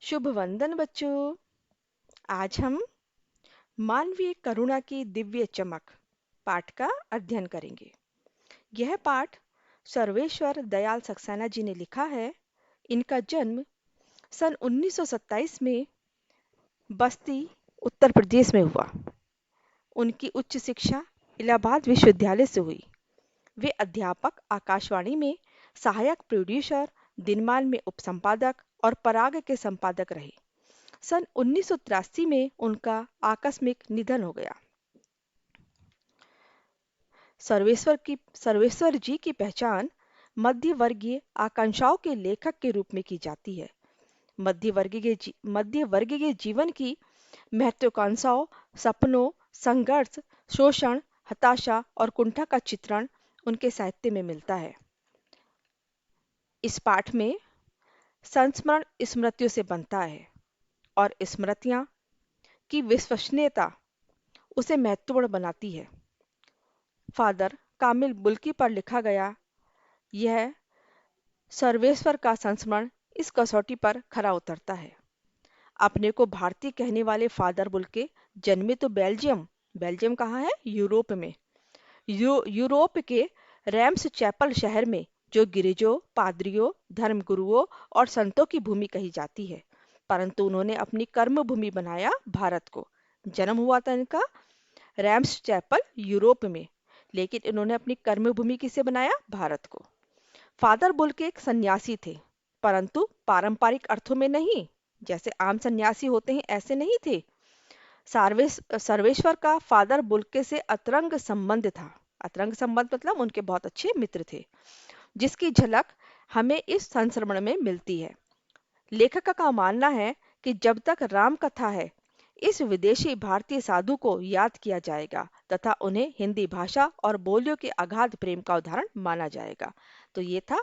शुभ वंदन बच्चों। आज हम मानवीय करुणा की दिव्य चमक पाठ का अध्ययन करेंगे। यह पाठ सर्वेश्वर दयाल सक्सेना जी ने लिखा है। इनका जन्म सन 1927 में बस्ती उत्तर प्रदेश में हुआ। उनकी उच्च शिक्षा इलाहाबाद विश्वविद्यालय से हुई। वे अध्यापक, आकाशवाणी में सहायक प्रोड्यूसर, दिनमान में उपसंपादक और पराग के संपादक रहे। सन 1983 में उनका आकस्मिक निधन हो गया। सर्वेश्वर जी की पहचान मध्य वर्गीय आकांक्षाओं के लेखक के रूप में की जाती है। मध्य वर्गीय जीवन की महत्वाकांक्षाओं, सपनों, संघर्ष, शोषण, हताशा और कुंठा का चित्रण उनके साहित्य में मिलता है। इस पाठ में संस्मरण स्मृतियों से बनता है और स्मृतियां की विश्वसनीयता उसे महत्वपूर्ण बनाती है। फादर कामिल बुल्की पर लिखा गया यह सर्वेश्वर का संस्मरण इस कसौटी पर खरा उतरता है। अपने को भारतीय कहने वाले फादर बुल्के जन्मे तो बेल्जियम। बेल्जियम कहाँ है? यूरोप में। यूरोप के रैम्स चैपल शहर में, जो गिरिजों, पादरियों, धर्मगुरुओं और संतों की भूमि कही जाती है, परंतु उन्होंने अपनी कर्म भूमि बनाया भारत को। जन्म हुआ था इनका रैम्स चैपल यूरोप में, लेकिन इन्होंने अपनी कर्मभूमि किसे बनाया? भारत को। फादर बुल्के एक सन्यासी थे, परंतु पारंपरिक अर्थों में नहीं। जैसे आम सन्यासी होते हैं ऐसे नहीं थे। सर्वेश्वर का फादर बुल्के से अतरंग संबंध था। अतरंग संबंध मतलब उनके बहुत अच्छे मित्र थे, जिसकी झलक हमें इस संस्मरण में मिलती है। लेखक का मानना है कि जब तक राम कथा है, इस विदेशी भारतीय साधु को याद किया जाएगा तथा उन्हें हिंदी भाषा और बोलियों के अगाध प्रेम का उदाहरण माना जाएगा। तो ये था,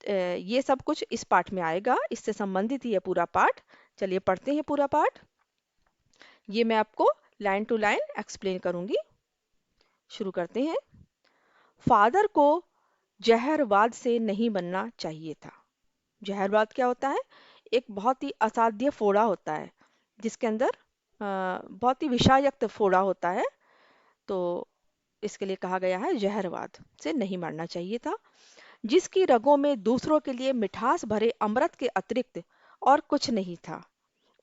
ये सब कुछ इस पाठ में आएगा, इससे संबंधित ही है पूरा पाठ। चलिए पढ़ते हैं पूरा पाठ। ये मैं आपको लाइन टू लाइन एक्सप्लेन करूंगी। शुरू करते हैं। फादर को जहरवाद से नहीं बनना चाहिए था। जहरवाद क्या होता है? एक बहुत ही असाध्य फोड़ा होता है, जिसके अंदर बहुत ही विषायुक्त फोड़ा होता है। तो इसके लिए कहा गया है जहरवाद से नहीं मरना चाहिए था। जिसकी रगों में दूसरों के लिए मिठास भरे अमृत के अतिरिक्त और कुछ नहीं था,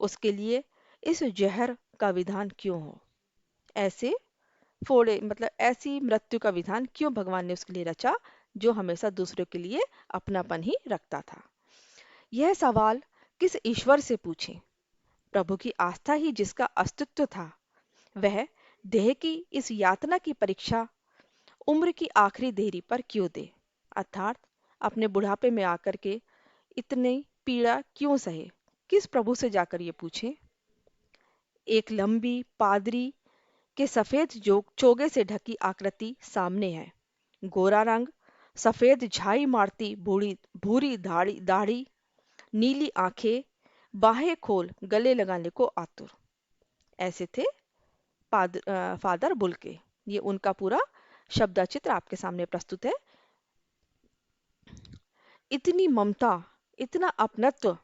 उसके लिए इस जहर का विधान क्यों हो? ऐसे फोड़े मतलब ऐसी मृत्यु का विधान क्यों भगवान ने उसके लिए रचा, जो हमेशा दूसरों के लिए अपनापन ही रखता था? यह सवाल किस ईश्वर से पूछें? प्रभु की आस्था ही जिसका अस्तित्व था, वह देह की इस यातना की परीक्षा उम्र की आखिरी देरी पर क्यों दे? अर्थात अपने बुढ़ापे में आकर के इतनी पीड़ा क्यों सहे? किस प्रभु से जाकर ये पूछें? एक लंबी पादरी के सफेद चोगे से ढकी आकृति सामने है। गोरा रंग, सफेद झाई मारती बूढ़ी भूरी दाढ़ी दाढ़ी, नीली आंखें, बाहें खोल गले लगाने को आतुर। ऐसे थे फादर बुल्के। ये उनका पूरा शब्दचित्र आपके सामने प्रस्तुत है। इतनी ममता, इतना अपनत्व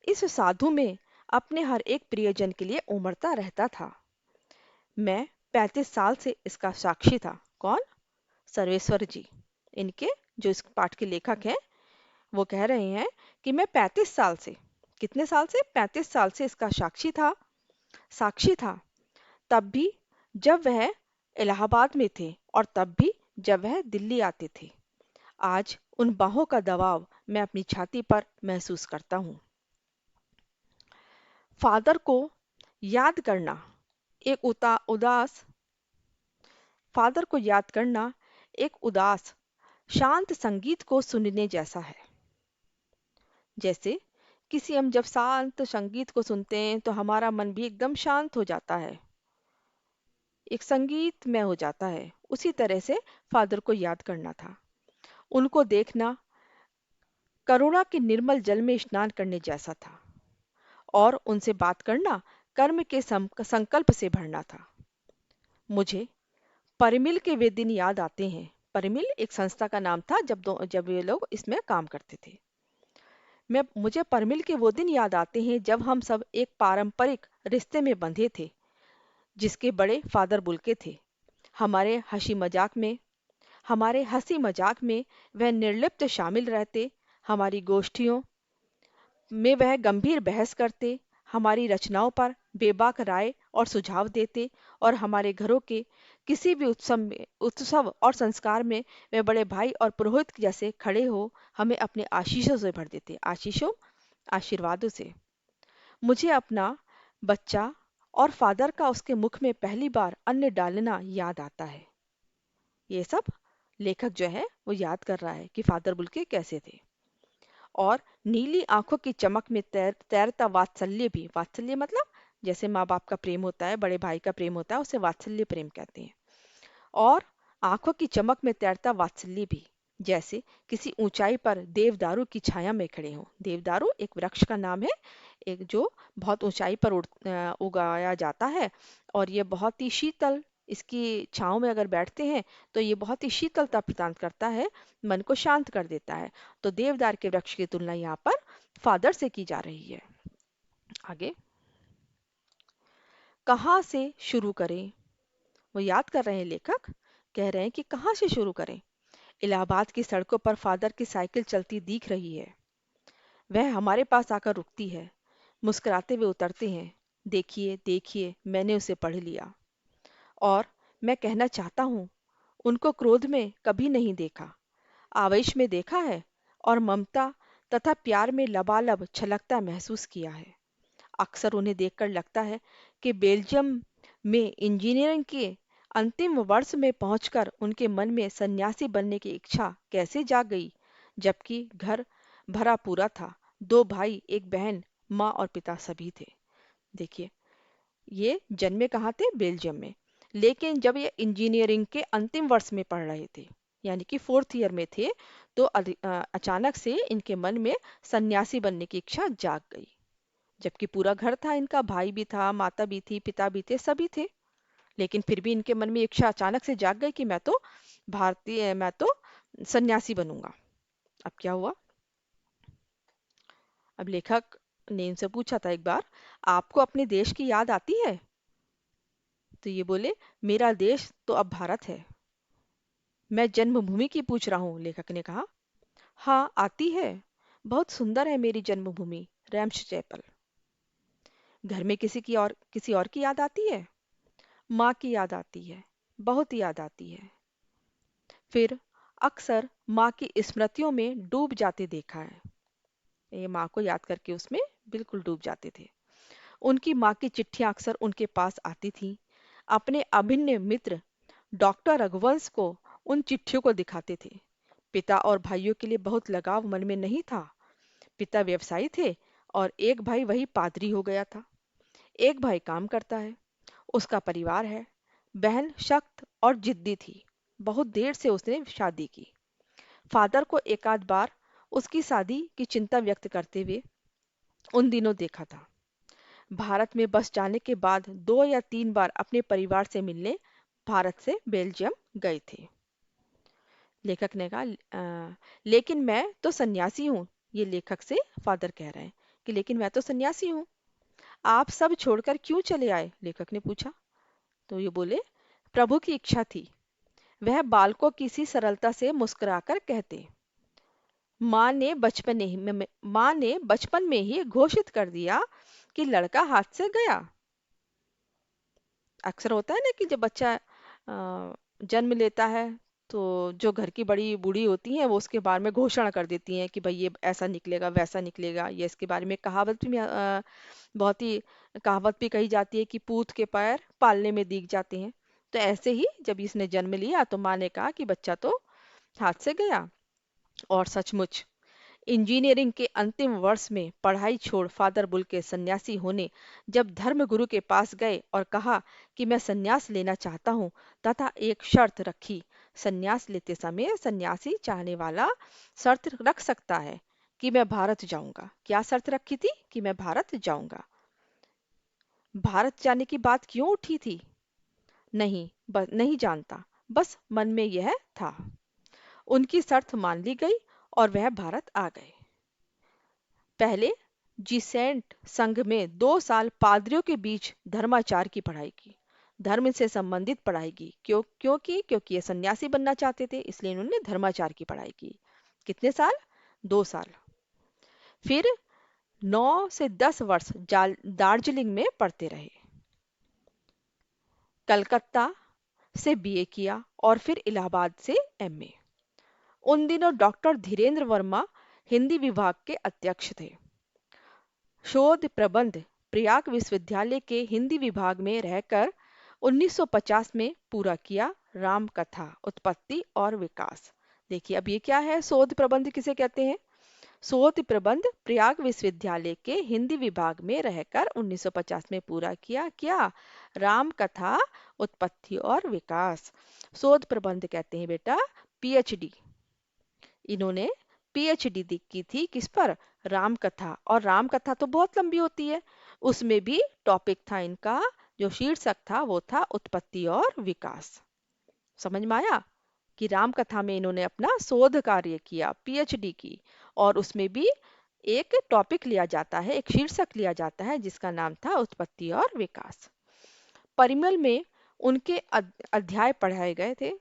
इस साधु में अपने हर एक प्रियजन के लिए उमड़ता रहता था। मैं 35 साल से इसका साक्षी था। कौन? सर्वेश्वर जी। इनके जो इस पाठ के लेखक हैं, वो कह रहे हैं कि मैं 35 साल से, कितने साल से? 35 साल से इसका साक्षी था। तब भी जब वह इलाहाबाद में थे और तब भी जब वह दिल्ली आते थे। आज उन बाहों का दबाव मैं अपनी छाती पर महसूस करता हूँ। फादर को याद करना एक उदास फादर को याद करना एक उदास शांत संगीत को सुनने जैसा है। जैसे किसी हम जब शांत संगीत को सुनते हैं तो हमारा मन भी एकदम शांत हो जाता है, एक संगीत में हो जाता है। उसी तरह से फादर को याद करना था। उनको देखना करुणा के निर्मल जल में स्नान करने जैसा था और उनसे बात करना कर्म के संकल्प से भरना था। मुझे परिमिल के वे दिन याद आते हैं। परिमिल एक संस्था का नाम था जब ये लोग इसमें काम करते थे। मैं मुझे परमिल के वो दिन याद आते हैं जब हम सब एक पारंपरिक रिश्ते में बंधे थे, जिसके बड़े फादर बुल्के थे। हमारे हंसी मजाक में हमारे हंसी मजाक में वह निर्लिप्त शामिल रहते, हमारी गोष्ठियों में वह गंभीर बहस करते, हमारी रचनाओं पर बेबाक राय और सुझाव देते, और हमारे घरों के किसी भी उत्सव और संस्कार में वे बड़े भाई और पुरोहित जैसे खड़े हो हमें अपने आशीषों से भर देते, आशीषों, आशीर्वादों से। मुझे अपना बच्चा और फादर का उसके मुख में पहली बार अन्न डालना याद आता है। ये सब लेखक जो है वो याद कर रहा है कि फादर बुल्के कैसे थे। और नीली आंखों की चमक में तैरता वात्सल्य भी, वात्सल्य मतलब जैसे माँ बाप का प्रेम होता है, बड़े भाई का प्रेम होता है, उसे वात्सल्य प्रेम कहते हैं। और आंखों की चमक में तैरता वात्सल्य भी, जैसे किसी ऊंचाई पर देवदारू की छाया में खड़े हों। देवदारू एक वृक्ष का नाम है, एक जो बहुत ऊंचाई पर उगाया जाता है, और ये बहुत ही शीतल, इसकी छांव में अगर बैठते हैं तो ये बहुत ही शीतलता प्रदान करता है, मन को शांत कर देता है। तो देवदार के वृक्ष की तुलना यहाँ पर फादर से की जा रही है। आगे, कहाँ से शुरू करें? वो याद कर रहे हैं, लेखक कह रहे हैं कि कहाँ से शुरू करें। इलाहाबाद की सड़कों पर फादर की साइकिल चलती दिख रही है। वह हमारे पास आकर रुकती है, मुस्कुराते हुए उतरते हैं। देखिए देखिए, मैंने उसे पढ़ लिया। और मैं कहना चाहता हूँ, उनको क्रोध में कभी नहीं देखा, आवेश में देखा है, और ममता तथा प्यार में लबालब छलकता महसूस किया है। अक्सर उन्हें देखकर लगता है कि बेल्जियम में इंजीनियरिंग के अंतिम वर्ष में पहुंचकर उनके मन में सन्यासी बनने की इच्छा कैसे जाग गई, जबकि घर भरा पूरा था, दो भाई, एक बहन, माँ और पिता सभी थे। देखिए, ये जन्मे कहाँ थे? बेल्जियम में। लेकिन जब ये इंजीनियरिंग के अंतिम वर्ष में पढ़ रहे थे, यानी कि फोर्थ ईयर में थे, तो अचानक से इनके मन में सन्यासी बनने की इच्छा जाग गई, जबकि पूरा घर था इनका, भाई भी था, माता भी थी, पिता भी थे, सभी थे। लेकिन फिर भी इनके मन में इच्छा अचानक से जाग गई कि मैं तो सन्यासी बनूंगा। अब क्या हुआ? अब लेखक ने इनसे पूछा था एक बार, आपको अपने देश की याद आती है? तो ये बोले, मेरा देश तो अब भारत है। मैं जन्मभूमि की पूछ रहा हूँ, लेखक ने कहा। हाँ, आती है। बहुत सुंदर है मेरी जन्मभूमि, रैम्स चैपल। घर में किसी और की याद आती है? माँ की याद आती है, बहुत याद आती है। फिर अक्सर माँ की स्मृतियों में डूब जाते देखा है। ये माँ को याद करके उसमें बिल्कुल डूब जाते थे। उनकी माँ की चिट्ठियां अक्सर उनके पास आती थीं। अपने अभिन्न मित्र डॉक्टर रघुवंश को उन चिट्ठियों को दिखाते थे। पिता और भाइयों के लिए बहुत लगाव मन में नहीं था। पिता व्यवसायी थे और एक भाई वही पादरी हो गया था। एक भाई काम करता है, उसका परिवार है। बहन सख्त और जिद्दी थी, बहुत देर से उसने शादी की। फादर को एकाध बार उसकी शादी की चिंता व्यक्त करते हुए उन दिनों देखा था। भारत में बस जाने के बाद 2 या 3 बार अपने परिवार से मिलने भारत से बेल्जियम गए थे। लेखक ने कहा, लेकिन मैं तो सन्यासी हूँ। ये लेखक से फादर कह रहे हैं कि लेकिन मैं तो सन्यासी हूँ। आप सब छोड़कर क्यों चले आए? लेखक ने पूछा। तो ये बोले, प्रभु की इच्छा थी। वह बालकों की सी सरलता से मुस्कुराकर कहते, माँ ने बचपन में ही घोषित कर दिया कि लड़का हाथ से गया। अक्सर होता है ना कि जब बच्चा जन्म लेता है, तो जो घर की बड़ी बूढ़ी होती हैं वो उसके बारे में घोषणा कर देती हैं कि भाई ये ऐसा निकलेगा, वैसा निकलेगा। ये इसके बारे में कहावत भी बहुत ही कहावत भी कही जाती है कि पूत के पैर पालने में दीख जाते हैं। तो ऐसे ही जब इसने जन्म लिया तो माँ ने कहा कि बच्चा तो हाथ से गया। और सचमुच इंजीनियरिंग के अंतिम वर्ष में पढ़ाई छोड़ फादर बुल्के सन्यासी होने जब धर्मगुरु के पास गए और कहा कि मैं सन्यास लेना चाहता हूँ, तथा एक शर्त रखी। सन्यास लेते समय सन्यासी चाहने वाला शर्त रख सकता है कि मैं भारत जाऊंगा। क्या शर्त रखी थी? कि मैं भारत जाऊंगा। भारत जाने की बात क्यों उठी थी? नहीं जानता, बस मन में यह था। उनकी शर्त मान ली गई और वह भारत आ गए। पहले जीसेंट संघ में 2 साल पादरियों के बीच धर्माचार की पढ़ाई की, धर्म से संबंधित पढ़ाई की। क्योंकि ये सन्यासी बनना चाहते थे, इसलिए इन्होंने धर्माचार की पढ़ाई की। कितने साल? 2 साल। फिर 9 से 10 वर्ष दार्जिलिंग में पढ़ते रहे। कलकत्ता से बीए किया और फिर इलाहाबाद से एमए। उन दिनों डॉक्टर धीरेन्द्र वर्मा हिंदी विभाग के अध्यक्ष थे। शोध प्रबंध प्रयाग विश्वविद्यालय के हिंदी विभाग में रहकर 1950 में पूरा किया। राम कथा उत्पत्ति और विकास। देखिए अब ये क्या है, शोध प्रबंध किसे कहते हैं? शोध प्रबंध प्रयाग विश्वविद्यालय के हिंदी विभाग में रहकर 1950 में पूरा किया। क्या? राम कथा उत्पत्ति और विकास। शोध प्रबंध कहते हैं बेटा पीएचडी। इन्होंने पीएचडी की थी किस पर? राम कथा। और राम कथा तो बहुत लंबी होती है, उसमें भी टॉपिक था इनका, जो शीर्षक था वो था उत्पत्ति और विकास। समझ में आया कि राम कथा में इन्होंने अपना शोध कार्य किया, पीएचडी की, और उसमें भी एक टॉपिक लिया जाता है, एक शीर्षक लिया जाता है जिसका नाम था उत्पत्ति और विकास। परिमल में उनके अध्याय पढ़ाए गए थे।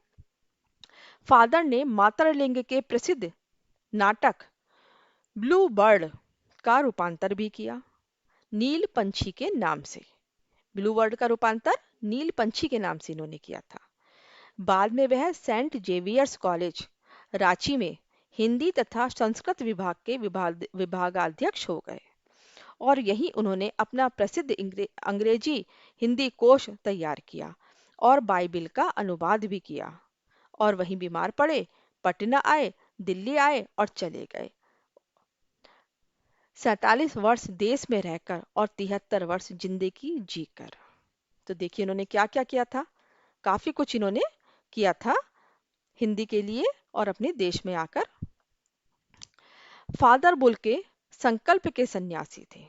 फादर ने मातृलिंग के प्रसिद्ध नाटक ब्लू बर्ड का रूपांतर भी किया, नील पंछी के नाम से। ब्लू बर्ड का रूपांतर नील पंछी के नाम से इन्होंने किया था। बाद में वह सेंट जेवियर्स कॉलेज रांची में हिंदी तथा संस्कृत विभाग के विभागाध्यक्ष हो गए और यहीं उन्होंने अपना प्रसिद्ध अंग्रेजी हिंदी कोश तैयार किया और बाइबिल का अनुवाद भी किया। और वहीं बीमार पड़े, पटना आए, दिल्ली आए और चले गए। 47 वर्ष देश में रहकर और 73 वर्ष जिंदगी जीकर। तो देखिए इन्होंने क्या क्या किया था, काफी कुछ इन्होंने किया था हिंदी के लिए और अपने देश में आकर। फादर बुल्के संकल्प के सन्यासी थे।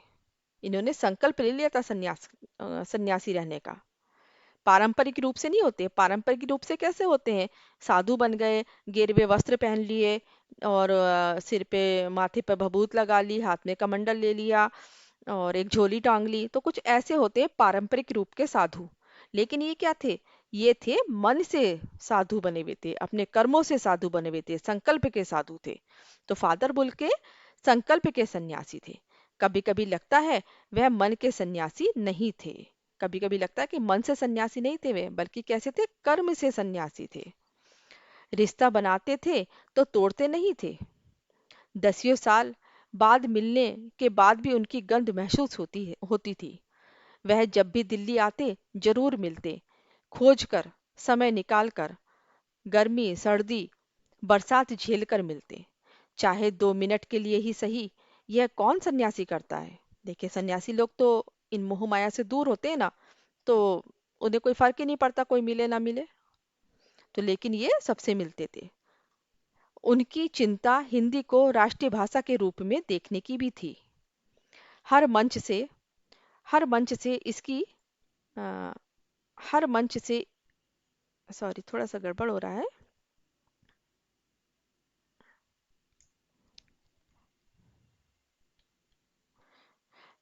इन्होंने संकल्प ले लिया था सन्यासी रहने का। पारंपरिक रूप से नहीं होते। पारंपरिक रूप से कैसे होते हैं? साधु बन गए, गेरुए वस्त्र पहन लिए और सिर पे माथे पे भभूत लगा ली, हाथ में कमंडल ले लिया और एक झोली टांग ली, तो कुछ ऐसे होते हैं पारंपरिक रूप के साधु। लेकिन ये क्या थे? ये थे मन से साधु बने हुए थे, अपने कर्मों से साधु बने हुए थे, संकल्प के साधु थे। तो फादर बुल के संकल्प के सन्यासी थे। कभी कभी लगता है वह मन के सन्यासी नहीं थे। कभी कभी लगता है कि मन से सन्यासी नहीं थे वे, बल्कि कैसे थे? कर्म से सन्यासी थे। रिश्ता बनाते थे तो तोड़ते नहीं थे। 10 साल बाद मिलने के बाद भी उनकी गंध महसूस होती थी। वह जब भी दिल्ली आते जरूर मिलते, खोज कर, समय निकाल कर, गर्मी सर्दी बरसात झेल कर मिलते, चाहे 2 मिनट के लिए ही सही। यह कौन सन्यासी करता है? देखिए सन्यासी लोग तो इन मोह माया से दूर होते हैं ना, तो उन्हें कोई फर्क ही नहीं पड़ता कोई मिले ना मिले। तो लेकिन ये सबसे मिलते थे। उनकी चिंता हिंदी को राष्ट्रीय भाषा के रूप में देखने की भी थी। हर मंच से हर मंच से इसकी अ, हर मंच से सॉरी थोड़ा सा गड़बड़ हो रहा है।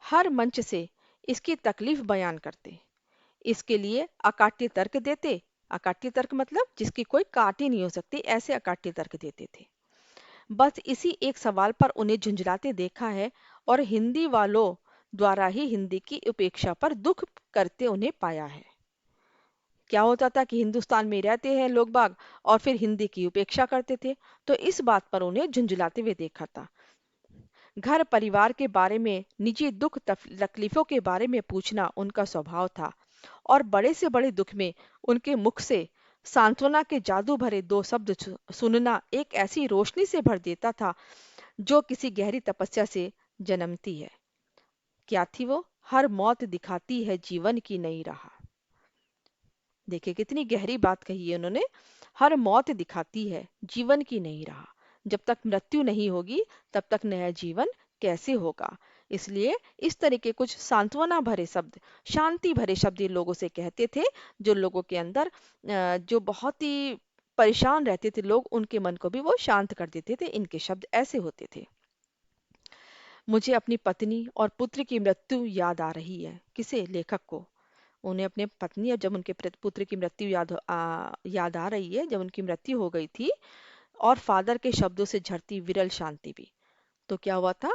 हर मंच से इसकी तकलीफ बयान करते, इसके लिए अकाट्य तर्क देते। अकाट्य तर्क मतलब जिसकी कोई काट ही नहीं हो सकती, ऐसे अकाट्य तर्क देते थे। बस इसी एक सवाल पर उन्हें झुंझलाते देखा है और हिंदी वालों द्वारा ही हिंदी की उपेक्षा पर दुख करते उन्हें पाया है। क्या होता था कि हिंदुस्तान में रहते हैं लोग बाग और फिर हिंदी की उपेक्षा करते थे, तो इस बात पर उन्हें झुंझलाते हुए देखा था। घर परिवार के बारे में, निजी दुख तकलीफों के बारे में पूछना उनका स्वभाव था और बड़े से बड़े दुख में उनके मुख से सांत्वना के जादू भरे 2 शब्द सुनना एक ऐसी रोशनी से भर देता था जो किसी गहरी तपस्या से जन्मती है। क्या थी वो? हर मौत दिखाती है जीवन की नई राह। देखिए कितनी गहरी बात कही है उन्होंने। हर मौत दिखाती है जीवन की नई राह। जब तक मृत्यु नहीं होगी तब तक नया जीवन कैसे होगा? इसलिए इस तरह के कुछ सांत्वना भरे शब्द, शांति भरे शब्द ये लोगों से कहते थे, जो लोगों के अंदर जो बहुत ही परेशान रहते थे लोग, उनके मन को भी वो शांत कर देते थे। इनके शब्द ऐसे होते थे। मुझे अपनी पत्नी और पुत्र की मृत्यु याद आ रही है। किसे? लेखक को। उन्हें अपने पत्नी और जब उनके पुत्र की मृत्यु याद आ रही है, जब उनकी मृत्यु हो गई थी, और फादर के शब्दों से झरती विरल शांति भी। तो क्या हुआ था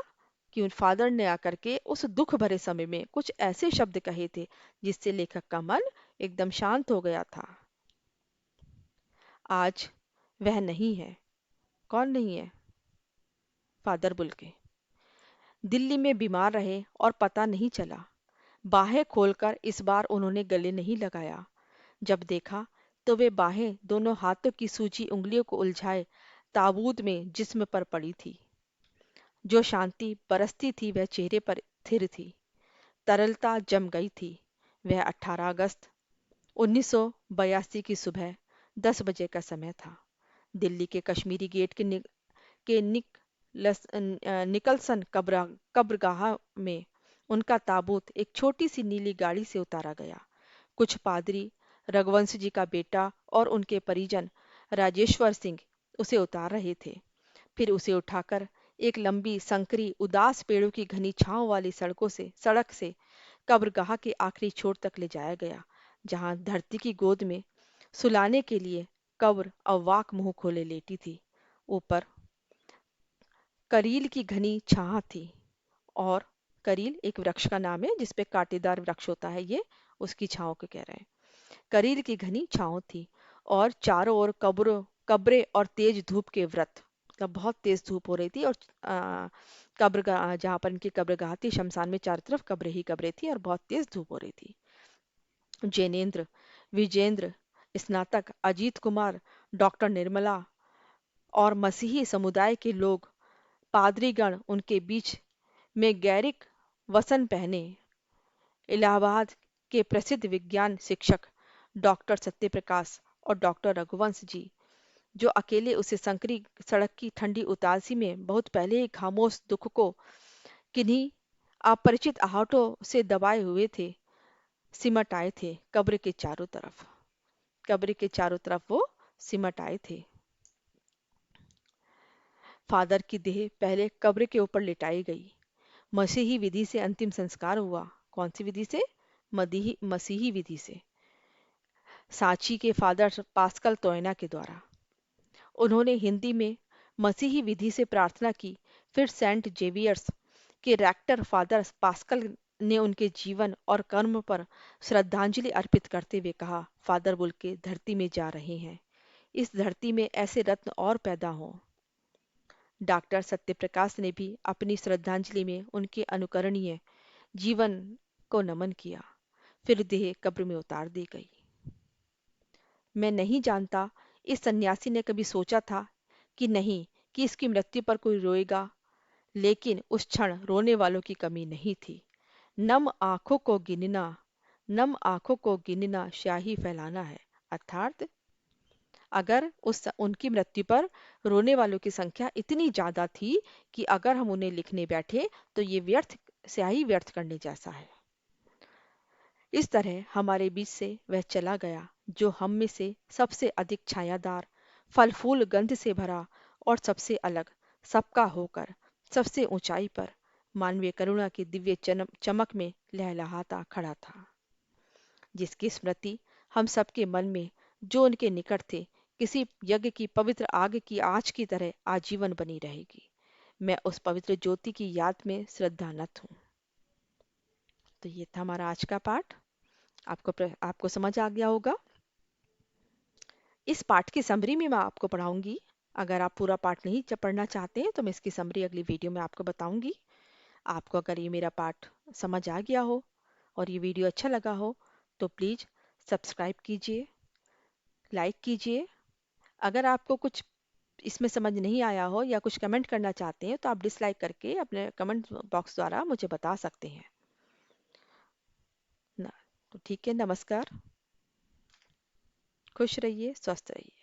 कि उन फादर ने आकर के उस दुख भरे समय में कुछ ऐसे शब्द कहे थे जिससे लेखक का मन एकदम शांत हो गया था। आज वह नहीं है। कौन नहीं है? फादर बुल्के दिल्ली में बीमार रहे और पता नहीं चला। बाहें खोलकर इस बार उन्होंने गले नहीं लगाया। जब देखा तो वे बाहें दोनों हाथों की सूजी उंगलियों को उलझाए ताबूत में जिस्म पर पड़ी थी। जो शांति बरसती थी वह चेहरे पर स्थिर थी। तरलता जम गई थी। वह 18 अगस्त 1982 की सुबह 10 बजे का समय था। दिल्ली के कश्मीरी गेट के निकलसन कब्रगाह में उनका ताबूत एक छोटी सी नीली गाड़ी से उतारा गया। कुछ पादरी, रघुवंश जी का बेटा और उनके परिजन राजेश्वर सिंह उसे उतार रहे थे। फिर उसे उठाकर एक लंबी संकरी उदास पेड़ों की घनी छांव वाली सड़क से कब्रगाह के आखिरी छोर तक ले जाया गया, जहां धरती की गोद में सुलाने के लिए कब्र अवाक मुंह खोले लेटी थी। ऊपर करील की घनी छाह थी, और करील एक वृक्ष का नाम है जिसपे कांटेदार वृक्ष होता है, ये उसकी छांव को कह रहे हैं। करील की घनी छांव थी, और चारों ओर कब्रें और तेज धूप के व्रत। मतलब बहुत तेज धूप हो रही थी, और कब्रगाह जहाँ पर इनकी कब्रगाह थी, शमशान में चारों तरफ कब्रें ही कब्रें थी और बहुत तेज धूप हो रही थी। जैनेन्द्र, विजेंद्र, स्नातक अजीत कुमार, डॉक्टर निर्मला और मसीही समुदाय के लोग, पादरीगण उनके बीच में गैरिक वसन पहने, इलाहाबाद के प्रसिद्ध विज्ञान शिक्षक डॉक्टर सत्यप्रकाश और डॉक्टर रघुवंश जी, जो अकेले उसे संकरी सड़क की ठंडी उदासी में बहुत पहले ही खामोश दुख को किन्हीं अपरिचित आहटों से दबाए हुए थे, सिमट आए थे कब्र के चारों तरफ। कब्र के चारों तरफ वो सिमट आए थे। फादर की देह पहले कब्र के ऊपर लिटाई गई। मसीही विधि से अंतिम संस्कार हुआ। कौन सी विधि से? मसीही विधि से, सांची के फादर पास्कल तोयना के द्वारा। उन्होंने हिंदी में मसीही विधि से प्रार्थना की। फिर सेंट जेवियर्स के रेक्टर फादर पास्कल ने उनके जीवन और कर्म पर श्रद्धांजलि अर्पित करते हुए कहा, फादर बुल्के धरती में जा रहे हैं। इस धरती में ऐसे रत्न और पैदा हों। डॉक्टर सत्यप्रकाश ने भी अपनी श्रद्धांजलि में उनके अनुकरणीय जीवन को नमन किया। फिर देह कब्र में उतार दी गई। मैं नहीं जानता इस सन्यासी ने कभी सोचा था कि नहीं, कि इसकी मृत्यु पर कोई रोएगा, लेकिन उस क्षण रोने वालों की कमी नहीं थी। नम आंखों को गिनना, नम आंखों को गिनना स्याही फैलाना है। अर्थात अगर उनकी मृत्यु पर रोने वालों की संख्या इतनी ज्यादा थी कि अगर हम उन्हें लिखने बैठे तो ये व्यर्थ, स्याही व्यर्थ करने जैसा है। इस तरह हमारे बीच से वह चला गया जो हम में से सबसे अधिक छायादार, फल फूल गंध से भरा और सबसे अलग, सबका होकर सबसे ऊंचाई पर मानवीय करुणा की दिव्य चमक में लहलहाता खड़ा था, जिसकी स्मृति हम सबके मन में, जो उनके निकट थे, किसी यज्ञ की पवित्र आग की आँच की तरह आजीवन बनी रहेगी। मैं उस पवित्र ज्योति की याद में श्रद्धानत हूँ। तो ये था हमारा आज का पाठ। आपको समझ आ गया होगा। इस पाठ की समरी में मैं आपको पढ़ाऊंगी। अगर आप पूरा पाठ नहीं पढ़ना चाहते हैं तो मैं इसकी समरी अगली वीडियो में आपको बताऊंगी। आपको अगर ये मेरा पाठ समझ आ गया हो और ये वीडियो अच्छा लगा हो तो प्लीज़ सब्सक्राइब कीजिए, लाइक कीजिए। अगर आपको कुछ इसमें समझ नहीं आया हो या कुछ कमेंट करना चाहते हैं तो आप डिसलाइक करके अपने कमेंट बॉक्स द्वारा मुझे बता सकते हैं ना। तो ठीक है, नमस्कार। खुश रहिए, स्वस्थ रहिए।